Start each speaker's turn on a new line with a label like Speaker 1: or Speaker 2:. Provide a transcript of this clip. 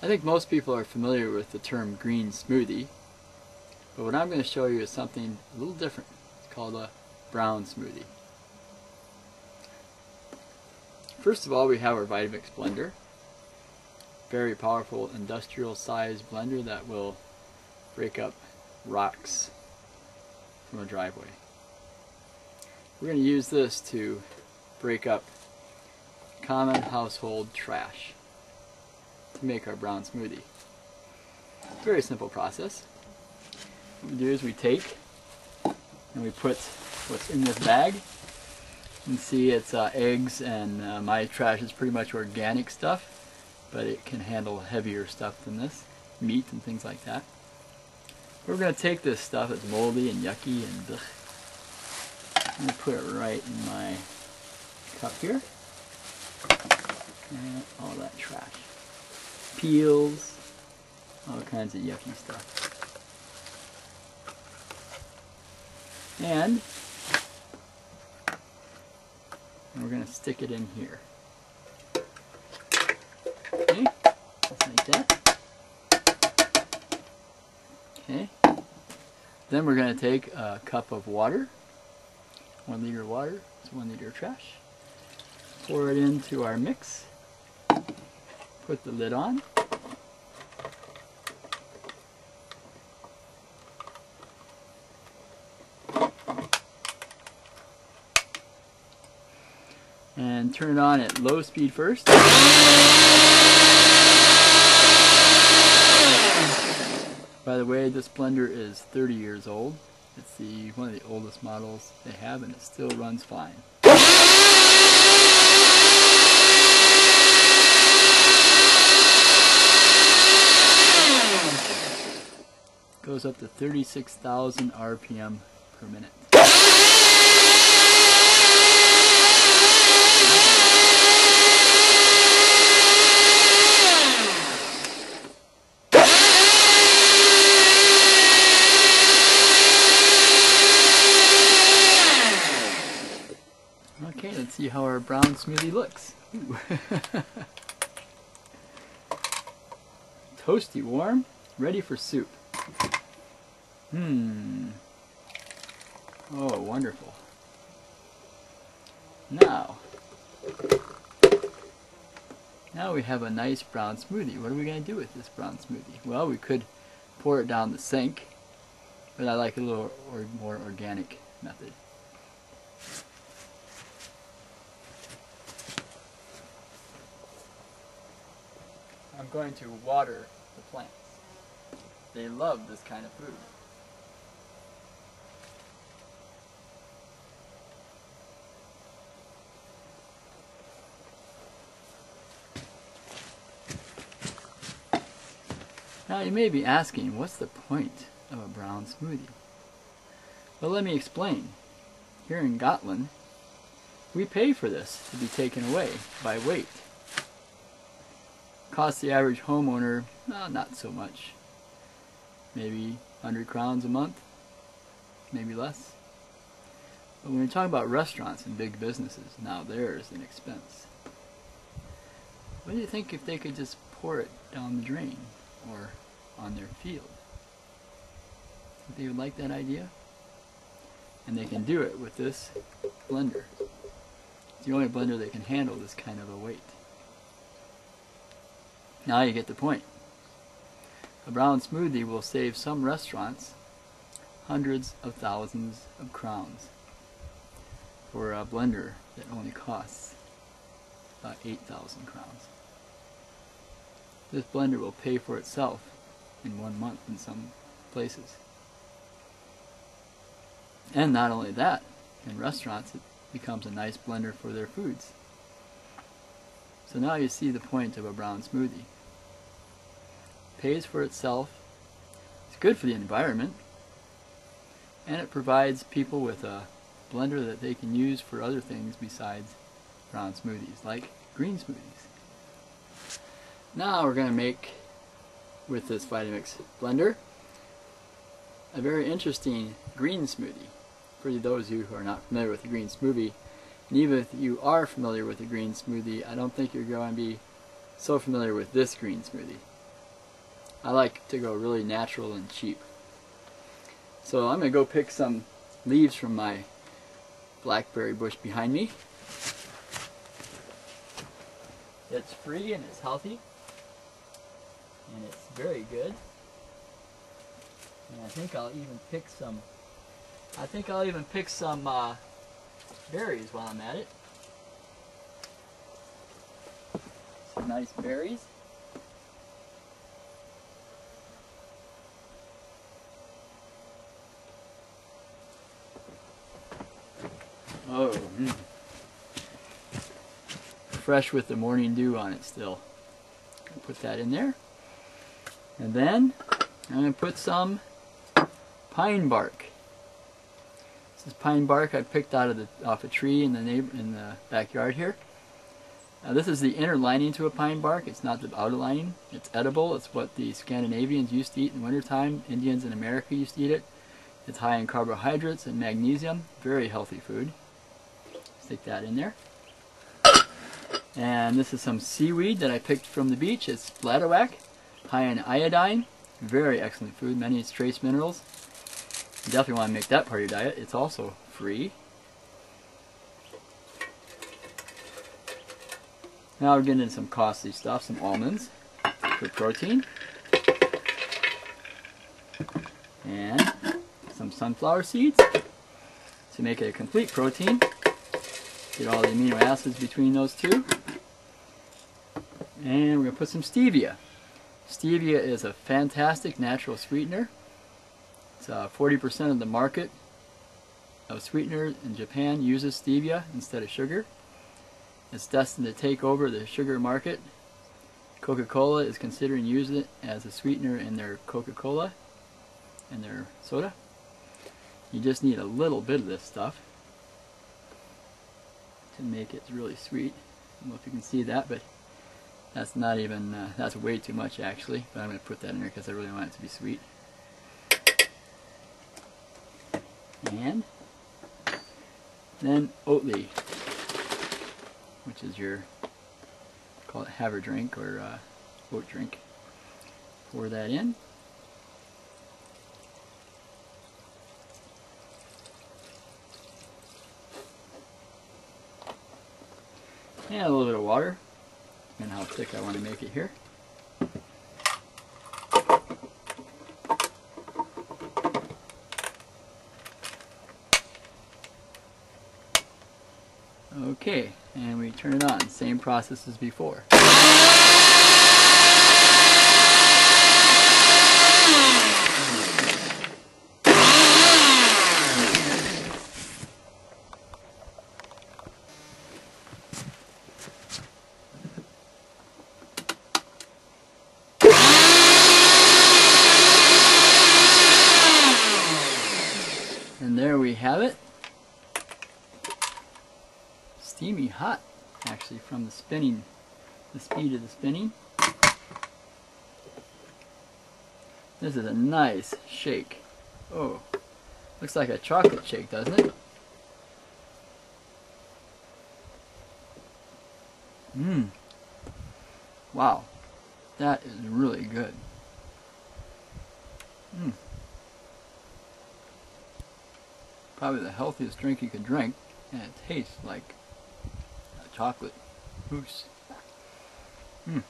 Speaker 1: I think most people are familiar with the term green smoothie, but what I'm going to show you is something a little different. It's called a brown smoothie. First of all, we have our Vitamix blender. Very powerful industrial size blender that will break up rocks from a driveway. We're going to use this to break up common household trash to make our brown smoothie. Very simple process. What we do is we take and we put what's in this bag. You can see it's eggs, and my trash is pretty much organic stuff, but it can handle heavier stuff than this, meat and things like that. We're going to take this stuff that's moldy and yucky and ugh. I'm going to put it right in my cup here. And all that trash. Peels, all kinds of yucky stuff. And we're going to stick it in here. Okay, just like that. Okay. Then we're going to take a cup of water, 1 liter of water, it's 1 liter of trash. Pour it into our mix. Put the lid on. And turn it on at low speed first. By the way, this blender is 30 years old. It's one of the oldest models they have, and it still runs fine. Goes up to 36,000 RPM per minute. Okay, let's see how our brown smoothie looks. Toasty warm, ready for soup. Oh, wonderful. Now we have a nice brown smoothie. What are we going to do with this brown smoothie? Well, we could pour it down the sink, but I like a little more organic method. I'm going to water the plants. They love this kind of food. Now you may be asking, what's the point of a brown smoothie? Well, let me explain. Here in Gotland, we pay for this to be taken away by weight. Costs the average homeowner, not so much. Maybe 100 crowns a month, maybe less. But when you're talking about restaurants and big businesses, now there's an expense. What do you think if they could just pour it down the drain or on their field? Think they would like that idea? And they can do it with this blender. It's the only blender that can handle this kind of a weight. Now you get the point. A brown smoothie will save some restaurants hundreds of thousands of crowns for a blender that only costs about 8,000 crowns. This blender will pay for itself in 1 month in some places. And not only that, in restaurants it becomes a nice blender for their foods. So now you see the point of a brown smoothie. Pays for itself, it's good for the environment, and it provides people with a blender that they can use for other things besides brown smoothies, like green smoothies. Now we're going to make, with this Vitamix blender, a very interesting green smoothie. For those of you who are not familiar with the green smoothie, and even if you are familiar with the green smoothie, I don't think you're going to be so familiar with this green smoothie. I like to go really natural and cheap. So I'm going to go pick some leaves from my blackberry bush behind me. It's free and it's healthy. And it's very good. And I think I'll even pick some berries while I'm at it. Some nice berries. Oh, fresh with the morning dew on it still. Put that in there. And then I'm going to put some pine bark. This is pine bark I picked off a tree in the backyard here. This is the inner lining to a pine bark. It's not the outer lining. It's edible. It's what the Scandinavians used to eat in wintertime. Indians in America used to eat it. It's high in carbohydrates and magnesium. Very healthy food. Stick that in there. And this is some seaweed that I picked from the beach. It's bladderwhack, high in iodine. Very excellent food. Many trace minerals. You definitely want to make that part of your diet. It's also free. Now we're getting into some costly stuff. Some almonds for protein. And some sunflower seeds to make it a complete protein. Get all the amino acids between those two. And we're going to put some stevia. Stevia is a fantastic natural sweetener. It's 40% of the market of sweetener in Japan uses stevia instead of sugar. It's destined to take over the sugar market. Coca-Cola is considering using it as a sweetener in their Coca-Cola and their soda. You just need a little bit of this stuff to make it really sweet. I don't know if you can see that, but that's not even, that's way too much actually, but I'm going to put that in there because I really want it to be sweet. And then Oatly, which is your, call it have a drink or oat drink. Pour that in. And a little bit of water, and how thick I want to make it here. Okay, and we turn it on. Same process as before. And there we have it. Steamy hot, actually, from the spinning, the speed of the spinning. This is a nice shake. Oh, looks like a chocolate shake, doesn't it? Mmm. Wow, that is really good. Mmm. Probably the healthiest drink you could drink, and it tastes like a chocolate mousse. Mmm.